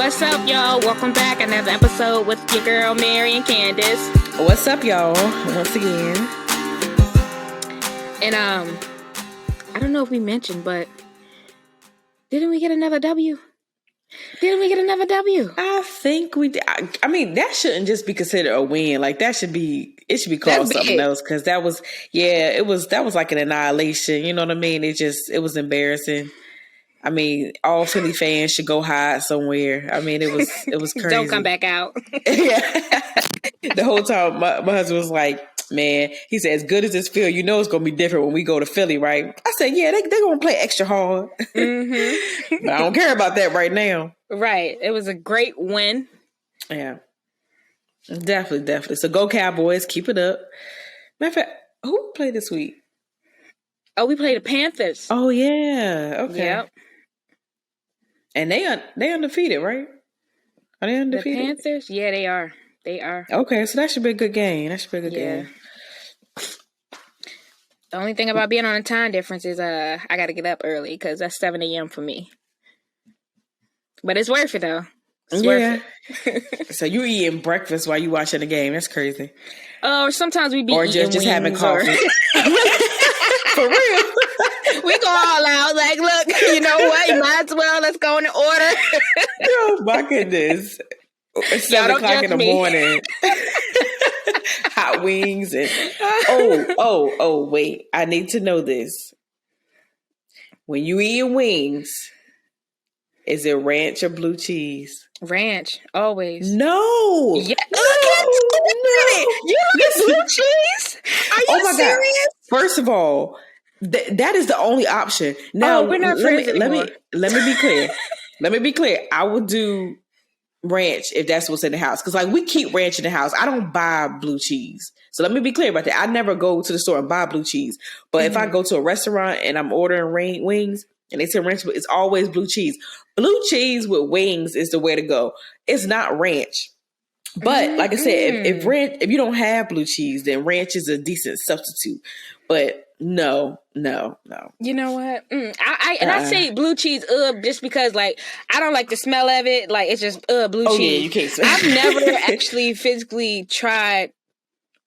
What's up, y'all? Welcome back. Another episode with your girl, Mary and Candace. What's up, y'all? Once again. And, I don't know if we mentioned, but didn't we get another W? I think we did. I mean, that shouldn't just be considered a win. Like, it should be called something else. Because that was like an annihilation. You know what I mean? It was embarrassing. I mean, all Philly fans should go hide somewhere. I mean, it was crazy. Don't come back out. Yeah. The whole time, my husband was like, man, he said, as good as this feel, you know it's going to be different when we go to Philly, right? I said, yeah, they're going to play extra hard. Mm-hmm. But I don't care about that right now. Right. It was a great win. Yeah. Definitely. So go Cowboys. Keep it up. Matter of fact, who played this week? Oh, we played the Panthers. Oh, yeah. Okay. Yep. And they undefeated, right? Are they undefeated? The Panthers? Yeah, they are. Okay, so that should be a good game. Game. The only thing about being on a time difference is I got to get up early because that's 7 a.m. for me. But it's worth it, though. It's worth it. So you eating breakfast while you watching the game. That's crazy. Or sometimes we be or eating just having coffee. For real. We go all out. Like, look, you know what? You might as well. Let's go in order. Oh, my goodness. It's 7 o'clock in the morning. Hot wings and wait. I need to know this. When you eat wings, is it ranch or blue cheese? Ranch, always. No. Yeah. You look at blue cheese? Are you serious? God. First of all, that is the only option. Now, we're not friends anymore. Let me be clear. Let me be clear. I would do ranch if that's what's in the house. Because, like, we keep ranch in the house. I don't buy blue cheese. So let me be clear about that. I never go to the store and buy blue cheese. But if I go to a restaurant and I'm ordering wings and they say ranch, it's always blue cheese. Blue cheese with wings is the way to go. It's not ranch. But like I said, if you don't have blue cheese, then ranch is a decent substitute. But no. You know what? I say blue cheese just because, like, I don't like the smell of it. Like, it's just blue cheese. Yeah, you can't smell. I've never actually physically tried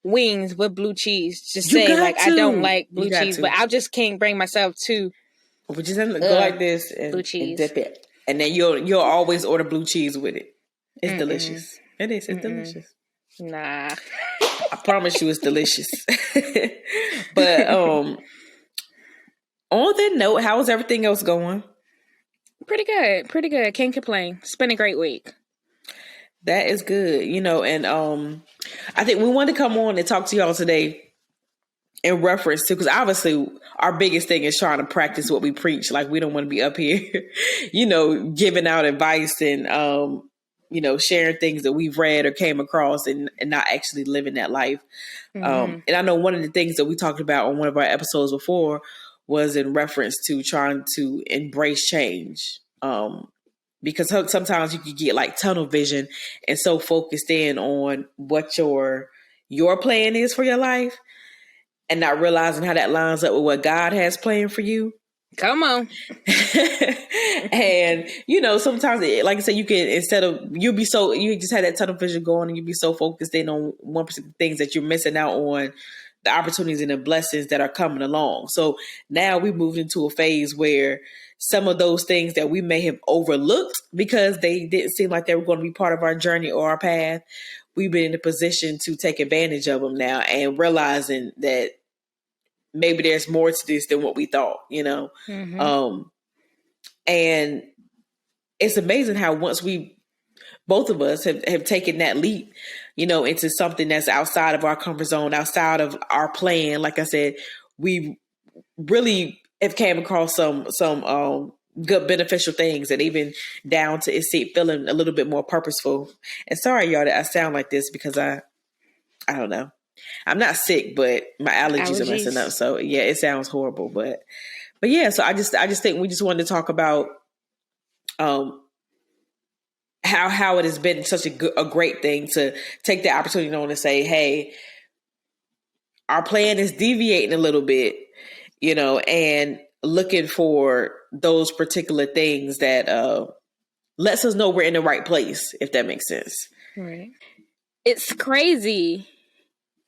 wings with blue cheese. Just say like I don't like blue cheese, but I just can't bring myself to. But just go like this and blue cheese. And dip it, and then you'll always order blue cheese with it. It's delicious. It is. It's delicious. Nah. I promise you it's delicious. But on that note, how is everything else going? Pretty good. Can't complain. It's been a great week. That is good. You know, and I think we want to come on and talk to y'all today in reference to, because obviously our biggest thing is trying to practice what we preach. Like, we don't want to be up here, giving out advice and sharing things that we've read or came across and not actually living that life. And I know one of the things that we talked about on one of our episodes before was in reference to trying to embrace change. Because sometimes you can get like tunnel vision and so focused in on what your plan is for your life and not realizing how that lines up with what God has planned for you. Come on. And, sometimes, like I said, you can, you just had that tunnel vision going and you be so focused in on one particular things that you're missing out on the opportunities and the blessings that are coming along. So now we moved into a phase where some of those things that we may have overlooked because they didn't seem like they were going to be part of our journey or our path, we've been in a position to take advantage of them now and realizing that maybe there's more to this than what we thought, and it's amazing how once both of us have taken that leap, into something that's outside of our comfort zone, outside of our plan. Like I said, we really have came across some good beneficial things, and even down to feeling a little bit more purposeful. And sorry, y'all, that I sound like this because I don't know. I'm not sick, but my allergies are messing up. So yeah, it sounds horrible, but yeah. So I just think we just wanted to talk about how it has been such a great thing to take the opportunity on to say, hey, our plan is deviating a little bit, and looking for those particular things that lets us know we're in the right place, if that makes sense. Right. It's crazy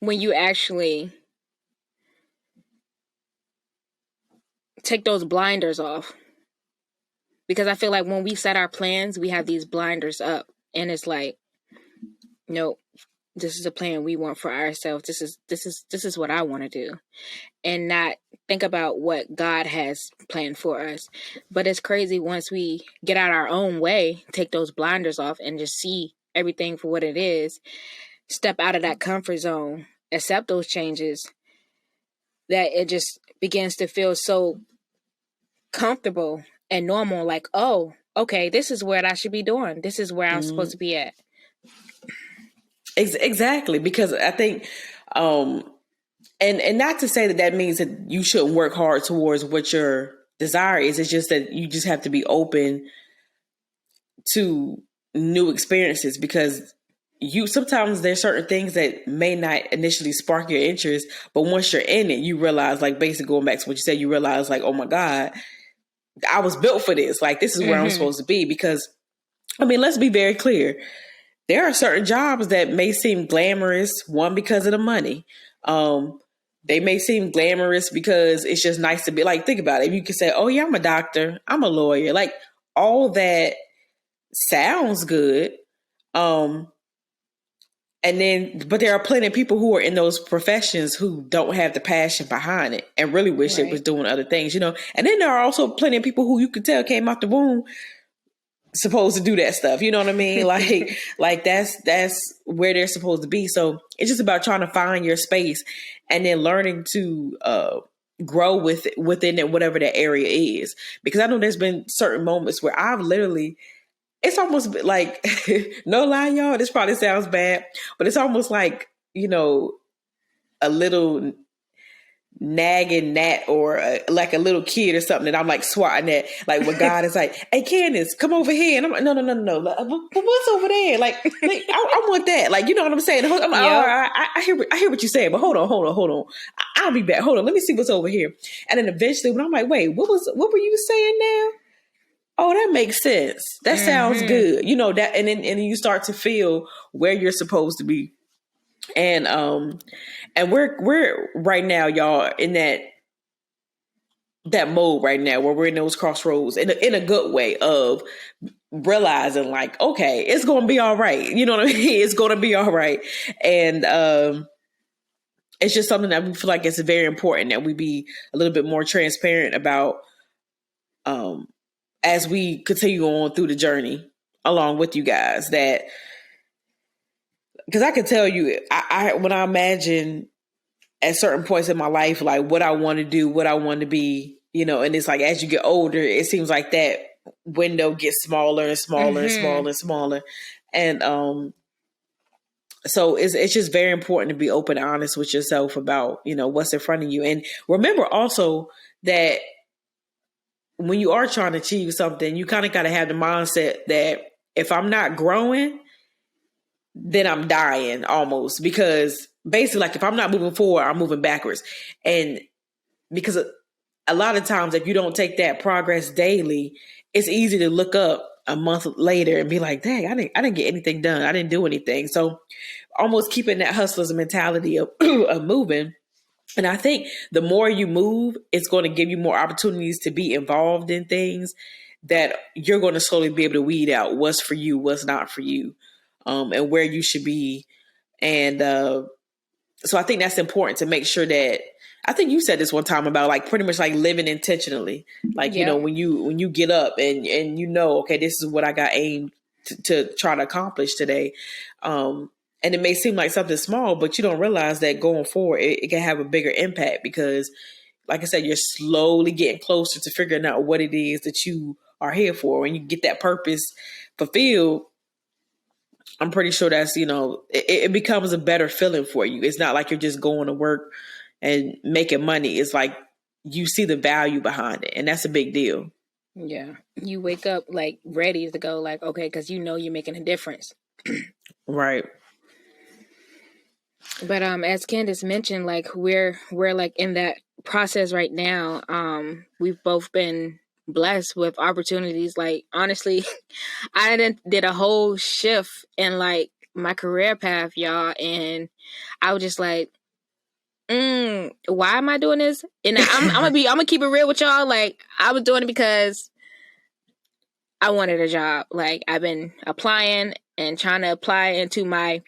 when you actually take those blinders off. Because I feel like when we set our plans, we have these blinders up. And it's like, nope, this is a plan we want for ourselves. This is what I want to do. And not think about what God has planned for us. But it's crazy once we get out our own way, take those blinders off and just see everything for what it is, step out of that comfort zone, accept those changes, that it just begins to feel so comfortable and normal. Like, oh, okay, this is what I should be doing. This is where I'm supposed to be at. Exactly. Because I think, and not to say that means that you shouldn't work hard towards what your desire is. It's just that you just have to be open to new experiences, because sometimes there's certain things that may not initially spark your interest, but once you're in it, you realize, like, basically going back to what you said, you realize, like, oh my God, I was built for this. Like, this is where I'm supposed to be. Because, I mean, let's be very clear. There are certain jobs that may seem glamorous, one, because of the money. They may seem glamorous because it's just nice to be, like, think about it. You can say, oh yeah, I'm a doctor, I'm a lawyer. Like, all that sounds good. But there are plenty of people who are in those professions who don't have the passion behind it and really wish it was doing other things, you know? And then there are also plenty of people who you could tell came out the womb supposed to do that stuff. You know what I mean? Like that's where they're supposed to be. So it's just about trying to find your space and then learning to, grow within it, whatever that area is. Because I know there's been certain moments where I've literally, it's almost like, no lie, y'all, this probably sounds bad, but it's almost like, you know, a little nagging gnat or like a little kid or something that I'm like swatting at, like when God is like, hey, Candace, come over here. And I'm like, no. What's over there? Like I want that. Like, you know what I'm saying? I'm like, I hear what you're saying, but hold on. I'll be back. Hold on. Let me see what's over here. And then eventually when I'm like, wait, what were you saying now? Oh, that makes sense. That sounds good. You know, that, and then you start to feel where you're supposed to be. And we're right now, y'all, in that mode right now where we're in those crossroads in a good way of realizing, like, okay, it's going to be all right. You know what I mean? It's going to be all right. And it's just something that we feel like it's very important that we be a little bit more transparent about, as we continue on through the journey along with you guys. That, because I can tell you, I when I imagine at certain points in my life, like what I want to do, what I want to be, you know, and it's like as you get older, it seems like that window gets smaller and smaller and smaller and smaller. And so it's just very important to be open and honest with yourself about, you know, what's in front of you. And remember also that when you are trying to achieve something, you kind of got to have the mindset that if I'm not growing, then I'm dying almost. Because basically, like, if I'm not moving forward, I'm moving backwards. And because a lot of times, if you don't take that progress daily, it's easy to look up a month later and be like, dang, I didn't get anything done. I didn't do anything. So almost keeping that hustler's mentality of moving. And I think the more you move, it's going to give you more opportunities to be involved in things that you're going to slowly be able to weed out what's for you, what's not for you, and where you should be. And so I think that's important to make sure that, I think you said this one time about, like, pretty much like living intentionally. Like, you know, when you get up and you know, okay, this is what I got aimed to try to accomplish today. And it may seem like something small, but you don't realize that going forward, it can have a bigger impact because, like I said, you're slowly getting closer to figuring out what it is that you are here for. When you get that purpose fulfilled, I'm pretty sure that's, you know, it becomes a better feeling for you. It's not like you're just going to work and making money. It's like you see the value behind it. And that's a big deal. Yeah. You wake up like ready to go, like, okay, because you know you're making a difference. Right. But as Candace mentioned, like we're like in that process right now. We've both been blessed with opportunities. Like, honestly, I did a whole shift in like my career path, y'all, and I was just like, why am I doing this? And I'm gonna keep it real with y'all. Like, I was doing it because I wanted a job. Like, I've been applying and trying to apply into my,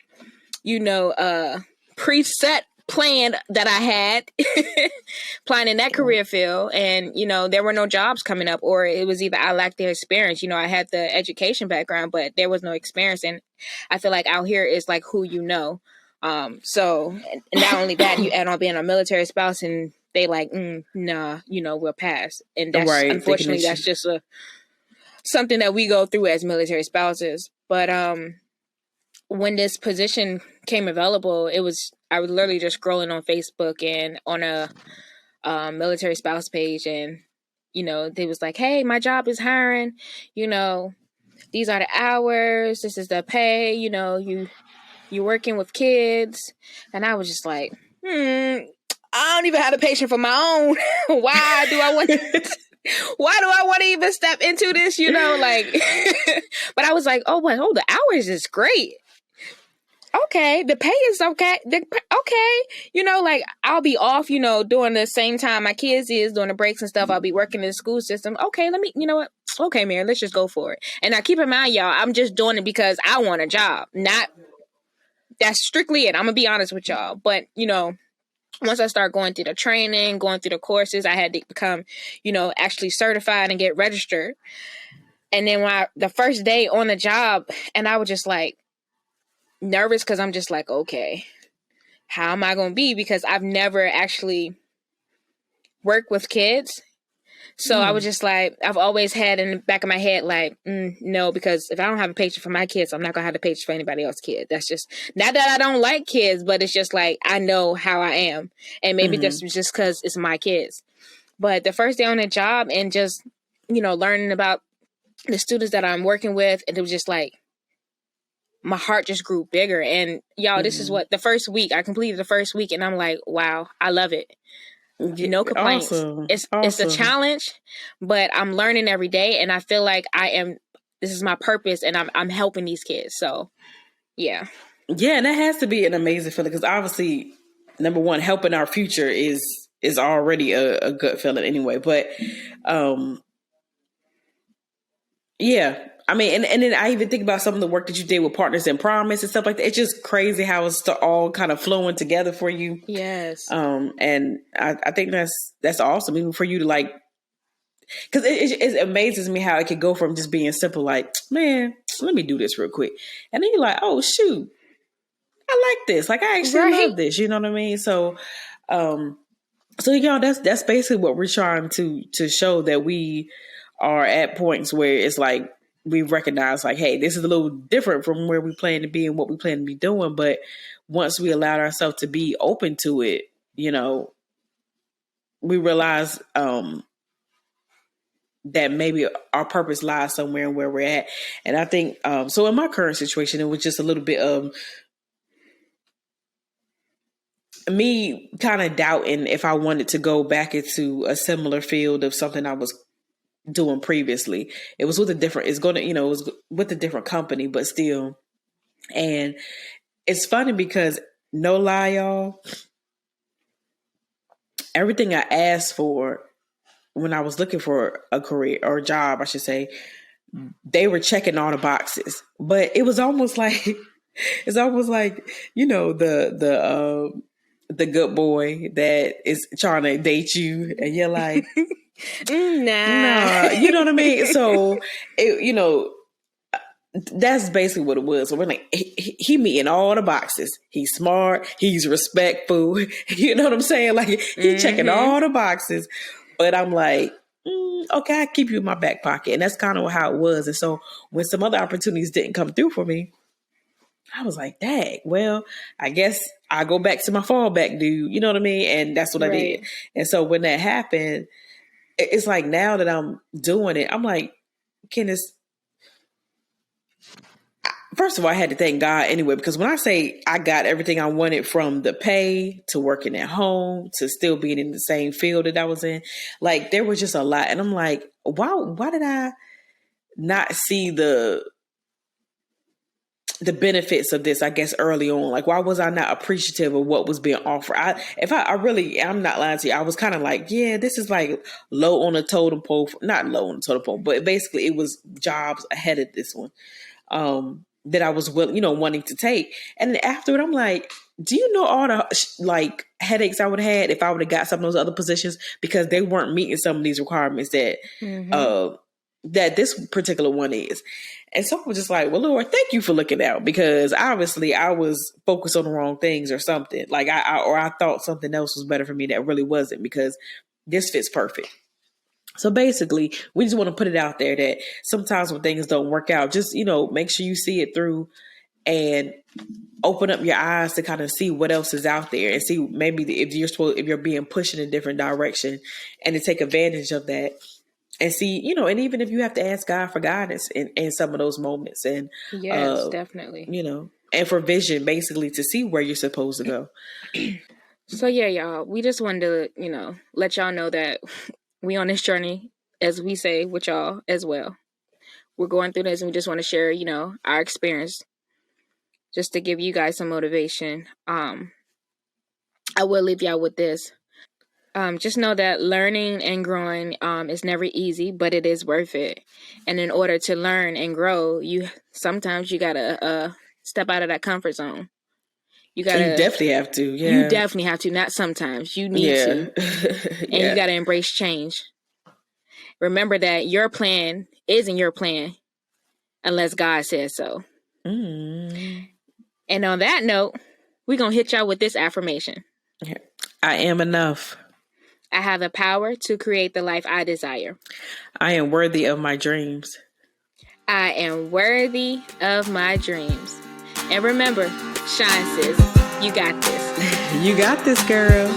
preset plan that I had applying in that career field. And, there were no jobs coming up, or it was either I lacked the experience. I had the education background, but there was no experience. And I feel like out here is like who you know. So and not only that, you add on being a military spouse, and they like, nah, we'll pass. And that's Right. unfortunately that's just something that we go through as military spouses. But when this position came available, I was literally just scrolling on Facebook and on a military spouse page, and they was like, hey, my job is hiring, these are the hours, this is the pay, you're working with kids. And I was just like, I don't even have the patience for my own. Why do I want to even step into this, but I was like, the hours is great. Okay, the pay is okay. Okay, I'll be off, during the same time my kids is during the breaks and stuff. I'll be working in the school system. Okay, you know what? Okay, Mary, let's just go for it. And now keep in mind, y'all, I'm just doing it because I want a job. That's strictly it. I'm gonna be honest with y'all. But, once I start going through the training, going through the courses, I had to become, actually certified and get registered. And then the first day on the job, and I was just like nervous because I'm just like, okay, how am I going to be? Because I've never actually worked with kids. So I was just like, I've always had in the back of my head, like, no, because if I don't have a patience for my kids, I'm not going to have the patience for anybody else's kid. That's just, not that I don't like kids, but it's just like, I know how I am. And maybe this was just because it's my kids. But the first day on the job and just, learning about the students that I'm working with, and it was just like, my heart just grew bigger. And y'all, this is what the first week, I completed the first week, and I'm like, wow, I love it. No complaints. Awesome. It's a challenge, but I'm learning every day, and I feel like this is my purpose, and I'm helping these kids. So yeah. Yeah, and that has to be an amazing feeling, because obviously, number one, helping our future is already a good feeling anyway. But yeah. I mean, and then I even think about some of the work that you did with Partners in Promise and stuff like that. It's just crazy how it's all kind of flowing together for you. Yes. And I think that's awesome, even for you to like, because it amazes me how it could go from just being simple, like, man, let me do this real quick, and then you're like, oh shoot, I like this. Like, I actually love this. You know what I mean? So, y'all, that's basically what we're trying to show, that we are at points where it's like, we recognize like, hey, this is a little different from where we plan to be and what we plan to be doing. But once we allowed ourselves to be open to it, we realize that maybe our purpose lies somewhere where we're at. And I think, so in my current situation, it was just a little bit of me kind of doubting if I wanted to go back into a similar field of something I was doing previously. It was with a different, it was with a different company, but still. And it's funny because, no lie, y'all, everything I asked for when I was looking for a career or a job, I should say, they were checking all the boxes. But it was almost like, the good boy that is trying to date you, and you're like, nah, you know what I mean? So, that's basically what it was. So we're like, he meeting all the boxes. He's smart. He's respectful. You know what I'm saying? Like, he checking all the boxes. But I'm like, okay, I keep you in my back pocket. And that's kind of how it was. And so when some other opportunities didn't come through for me, I was like, dang, well, I guess I go back to my fallback dude. You know what I mean? And that's what I did. And so when that happened, it's like, now that I'm doing it, I'm like, Candace, first of all, I had to thank God anyway, because when I say I got everything I wanted, from the pay to working at home to still being in the same field that I was in, like there was just a lot. And I'm like, why did I not see the benefits of this, I guess, early on? Like, why was I not appreciative of what was being offered? I'm not lying to you, I was kind of like, yeah, this is like low on the totem pole, not low on the totem pole, but basically it was jobs ahead of this one. That I was wanting to take. And after it, I'm like, do you know all the like headaches I would have had if I would have got some of those other positions, because they weren't meeting some of these requirements that that this particular one is. And so I was just like, well, Lord, thank you for looking out, because obviously I was focused on the wrong things or something. Like I thought something else was better for me that really wasn't, because this fits perfect. So basically, we just want to put it out there that sometimes when things don't work out, just, make sure you see it through and open up your eyes to kind of see what else is out there, and see maybe if you're being pushed in a different direction, and to take advantage of that, and see, and even if you have to ask God for guidance in some of those moments, and yes, definitely, and for vision, basically, to see where you're supposed to go. So yeah, y'all, we just wanted to, let y'all know that we on this journey, as we say, with y'all as well. We're going through this, and we just want to share, our experience, just to give you guys some motivation. I will leave y'all with this. Just know that learning and growing is never easy, but it is worth it. And in order to learn and grow, sometimes you gotta step out of that comfort zone. You definitely have to. Yeah. You definitely have to. Not sometimes. You need to. And you got to embrace change. Remember that your plan isn't your plan unless God says so. And on that note, we're going to hit y'all with this affirmation. I am enough. I have the power to create the life I desire. I am worthy of my dreams. I am worthy of my dreams. And remember, shine, sis. You got this. You got this, girl.